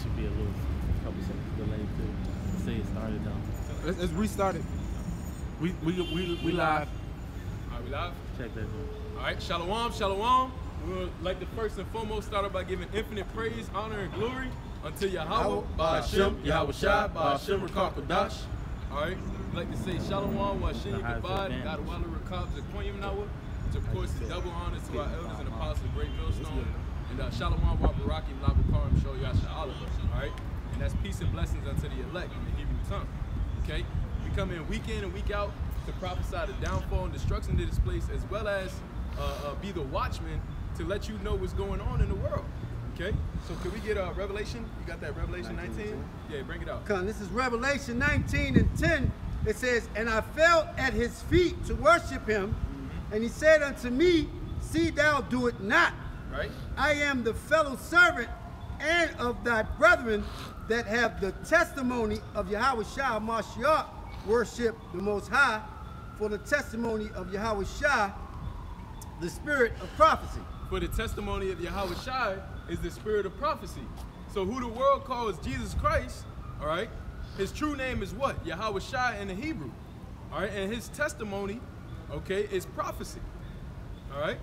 should be a couple seconds delayed too. Let's say it started though. Let's restart it. We live. All right, we live? Check that out. All right, shalom, shalom. We would like to first and foremost start off by giving infinite praise, honor, and glory unto Yahweh, Ba'ashem, Yahweh Shai, Ba'ashem, Rakak Kodash. All right, we'd like to say shalom, Washin, Kabad, God, Wala, Rakab, Zakoyim, Nawa, which of course is double honor to our elders and apostles, Great Millstone, and shalom, Wabaraki, Labakarim, Show Yasha, all of us. All right, and that's peace and blessings unto the elect in the Hebrew tongue. Okay, we come in and week out to prophesy the downfall and destruction of this place, as well as be the watchman to let you know what's going on in the world. Okay, so can we get Revelation? You got that Revelation 19? Yeah, bring it out. This is Revelation 19 and 10. It says, "And I fell at his feet to worship him, and he said unto me, See thou do it not. Right. I am the fellow servant and of thy brethren that have the testimony of Yahweh Shai Mashiach, worship the Most High, for the testimony of Yahweh Shai, the spirit of prophecy." For the testimony of Yahweh Shai is the spirit of prophecy. So who the world calls Jesus Christ, all right, his true name is what? Yahweh Shai in the Hebrew. All right, and his testimony, okay, is prophecy. All right?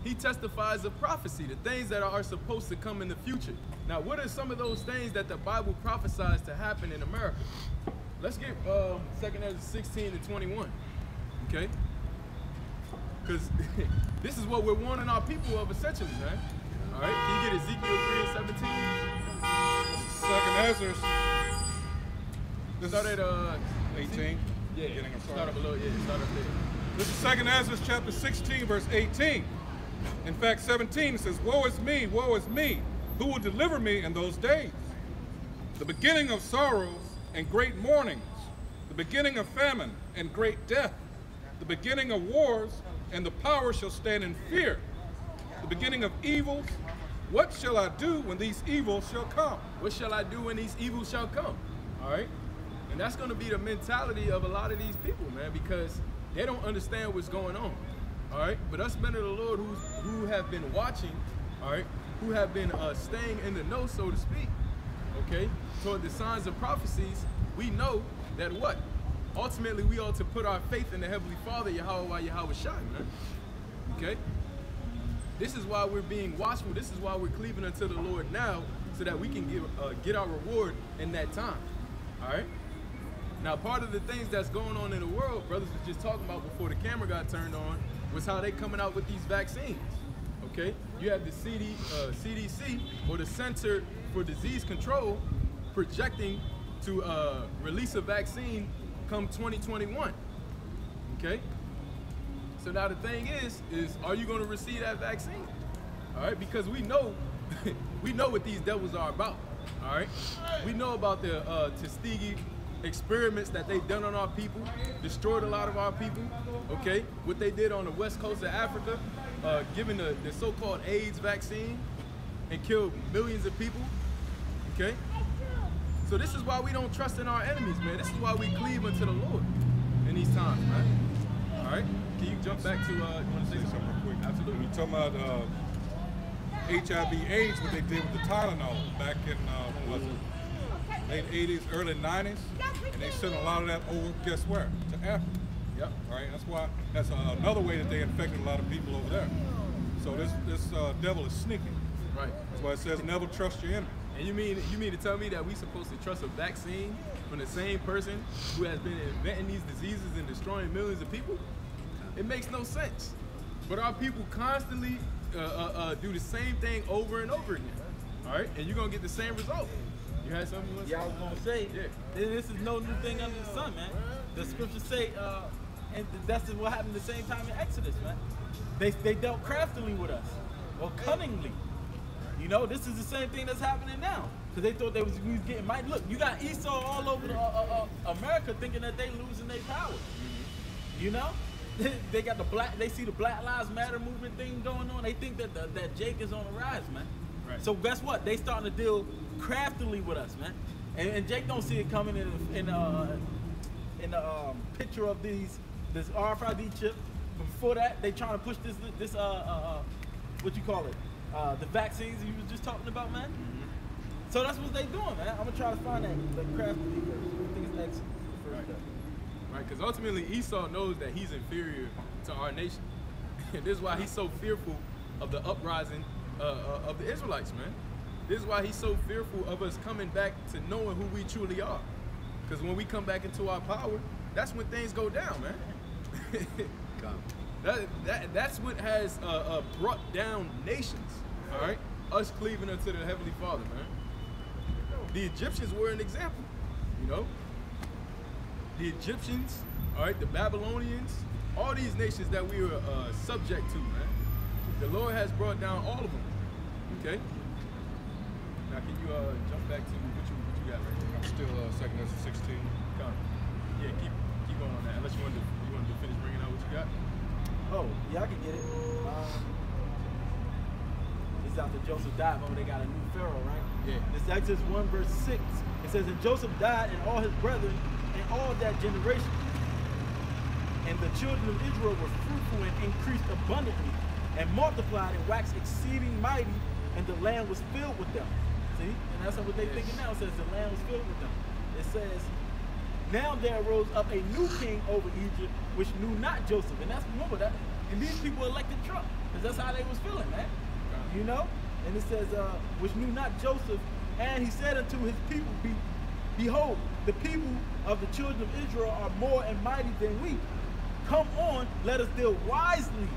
He testifies of prophecy, the things that are supposed to come in the future. Now, what are some of those things that the Bible prophesies to happen in America? Let's get 2 Ezra 16 and 21, okay? Because this is what we're warning our people of essentially, man. All right, can you get Ezekiel 3 and 17? 2 Ezra. Start at 18. Yeah, start up a little, start up there. This is 2 Ezra chapter 16, verse 18. In fact, 17 it says, woe is me, who will deliver me in those days? The beginning of sorrows and great mournings, the beginning of famine and great death, the beginning of wars, and the power shall stand in fear. The beginning of evils, what shall I do when these evils shall come? What shall I do when these evils shall come? All right? And that's going to be the mentality of a lot of these people, man, because they don't understand what's going on. All right? But us men of the Lord who have been watching, all right, who have been staying in the know, so to speak, okay, toward the signs of prophecies, we know that what? Ultimately, we ought to put our faith in the Heavenly Father, Yahweh Shai, man. Okay? This is why we're being watchful. This is why we're cleaving unto the Lord now, so that we can get our reward in that time. All right? Now, part of the things that's going on in the world, brothers was just talking about before the camera got turned on, was how they coming out with these vaccines. Okay? You have the CDC, or the Center for Disease Control, projecting to release a vaccine come 2021, okay? So now the thing is are you going to receive that vaccine? All right, because we know, we know what these devils are about, all right? We know about the Tuskegee experiments that they've done on our people, destroyed a lot of our people, okay? What they did on the west coast of Africa, giving the so-called AIDS vaccine and killed millions of people, okay? So this is why we don't trust in our enemies, man. This is why we cleave unto the Lord in these times, man. All right? Can you jump back to, you want to say something real quick? Absolutely. You're talking about HIV Aids, what they did with the Tylenol back in, what was it, late 80s, early 90s, and they sent a lot of that over, guess where? To Africa. Yep. All right, that's another way that they infected a lot of people over there. So this devil is sneaky. Right. That's why it says never trust your enemy. And you mean to tell me that we supposed to trust a vaccine from the same person who has been inventing these diseases and destroying millions of people? It makes no sense. But our people constantly do the same thing over and over again. All right, and you're gonna get the same result. You had something you want to say? Yeah, I was gonna say. Yeah. This is no new thing under the sun, man. The scriptures say, and that's what happened the same time in Exodus, man. They dealt craftily with us, or cunningly. You know, this is the same thing that's happening now. Because they thought we was getting mighty. Look, you got Esau all over America thinking that they losing their power. You know? They got they see the Black Lives Matter movement thing going on. They think that Jake is on the rise, man. Right. So guess what? They starting to deal craftily with us, man. And Jake don't see it coming in the picture of this RFID chip. Before that, they trying to push this what you call it? The vaccines you was just talking about, man. So that's what they doing, man. I'm gonna try to find that crafty verse. I think it's Exodus. Right, because ultimately Esau knows that he's inferior to our nation. And this is why he's so fearful of the uprising of the Israelites, man. This is why he's so fearful of us coming back to knowing who we truly are. Because when we come back into our power, that's when things go down, man. That's what has brought down nations, all right? Us cleaving unto the Heavenly Father, man. The Egyptians were an example, you know? The Egyptians, all right, the Babylonians, all these nations that we were subject to, man. The Lord has brought down all of them, okay? Now, can you jump back to what you got right there? I'm still 2nd Ezra 16. Come. Yeah, keep going on that. Unless you wanted to finish bringing out what you got. Oh, yeah, I can get it. It's after Joseph died, when they got a new pharaoh, right? Yeah. This Exodus 1 verse 6. It says, and Joseph died and all his brethren and all that generation. And the children of Israel were fruitful and increased abundantly and multiplied and waxed exceeding mighty, and the land was filled with them. See? And that's what they thinking now. It says the land was filled with them. It says, now there arose up a new king over Egypt, which knew not Joseph. And that's, remember that. And these people elected Trump, because that's how they was feeling, man. You know? And it says, which knew not Joseph, and he said unto his people, behold, the people of the children of Israel are more and mighty than we. Come on, let us deal wisely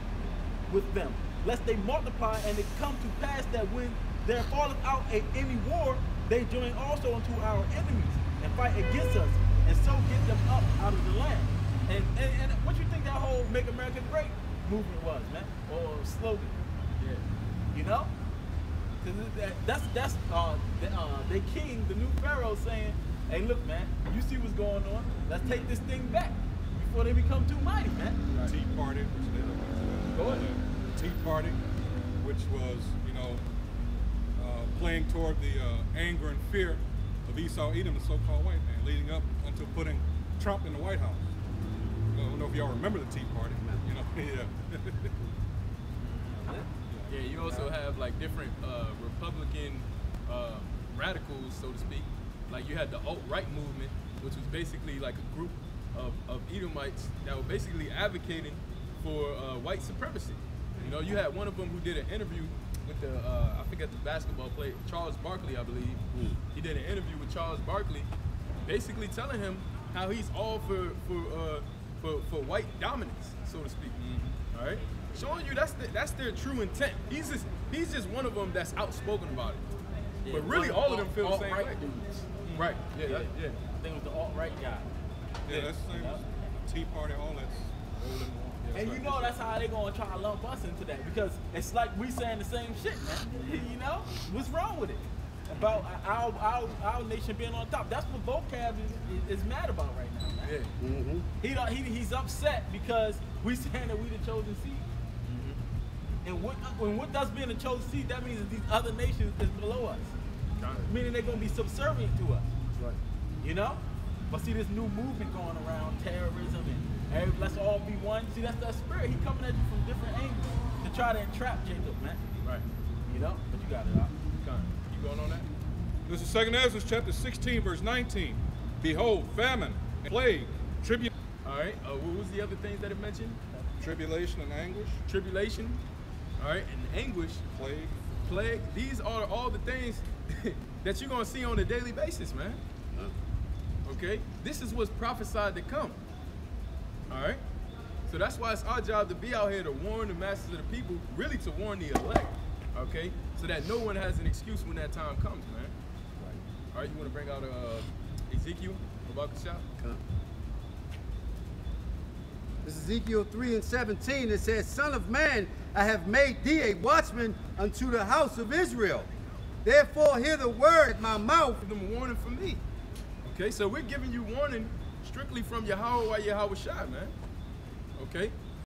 with them, lest they multiply, and it come to pass that when there falleth out any war, they join also unto our enemies and fight against us, and so get them up out of the land. And what you think that whole Make America Great movement was, man, or slogan? Yeah. You know, because that's the king, the new pharaoh, saying, "Hey, look, man, you see what's going on? Let's take this thing back before they become too mighty, man." Right. Tea Party, which they Go ahead. the Tea Party, which was, you know, playing toward the anger and fear of Esau Edom, the so-called white man, leading up until putting Trump in the White House. I don't know if y'all remember the Tea Party, you know. Yeah. Yeah, you also have like different Republican radicals, so to speak. Like you had the alt-right movement, which was basically like a group of Edomites that were basically advocating for white supremacy. You know, you had one of them who did an interview with the, I forget the basketball player, Charles Barkley, I believe. He did an interview with Charles Barkley, basically telling him how he's all for white dominance, so to speak. All right, showing you that's their true intent. He's just one of them that's outspoken about it. Yeah, but really, all of them feel the same way. Dudes. Right. Yeah. I think it was the alt-right guy. Yeah, that's the same as Tea Party, all that's rolling on. Yeah, And you know that's how they gonna try to lump us into that, because it's like we saying the same shit, man. You know, what's wrong with it? About our nation being on top. That's what vocab is mad about right now, man. Yeah. He's upset because we saying that we the chosen seed. And what does being the chosen seed, that means that these other nations is below us. Meaning they're gonna be subservient to us. Right. You know? But see this new movement going around, terrorism and let's all be one. See, that's that spirit. He coming at you from different angles to try to entrap Jacob, man. Right. You know? But you got it out. You going on that? This is 2nd Ezra chapter 16, verse 19. Behold, famine, plague, tribulation. All right. What was the other things that it mentioned? Tribulation and anguish. Tribulation. All right. And anguish. Plague. Plague. These are all the things that you're going to see on a daily basis, man. Okay? This is what's prophesied to come. All right? So that's why it's our job to be out here to warn the masses of the people, really to warn the elect, okay? So that no one has an excuse when that time comes, man. Right. All right, you want to bring out Ezekiel about the shop? This is Ezekiel 3:17. It says, Son of man, I have made thee a watchman unto the house of Israel. Therefore hear the word at my mouth. Give them a warning from me. Okay, so we're giving you warning strictly from Yahweh Shai, man. Okay?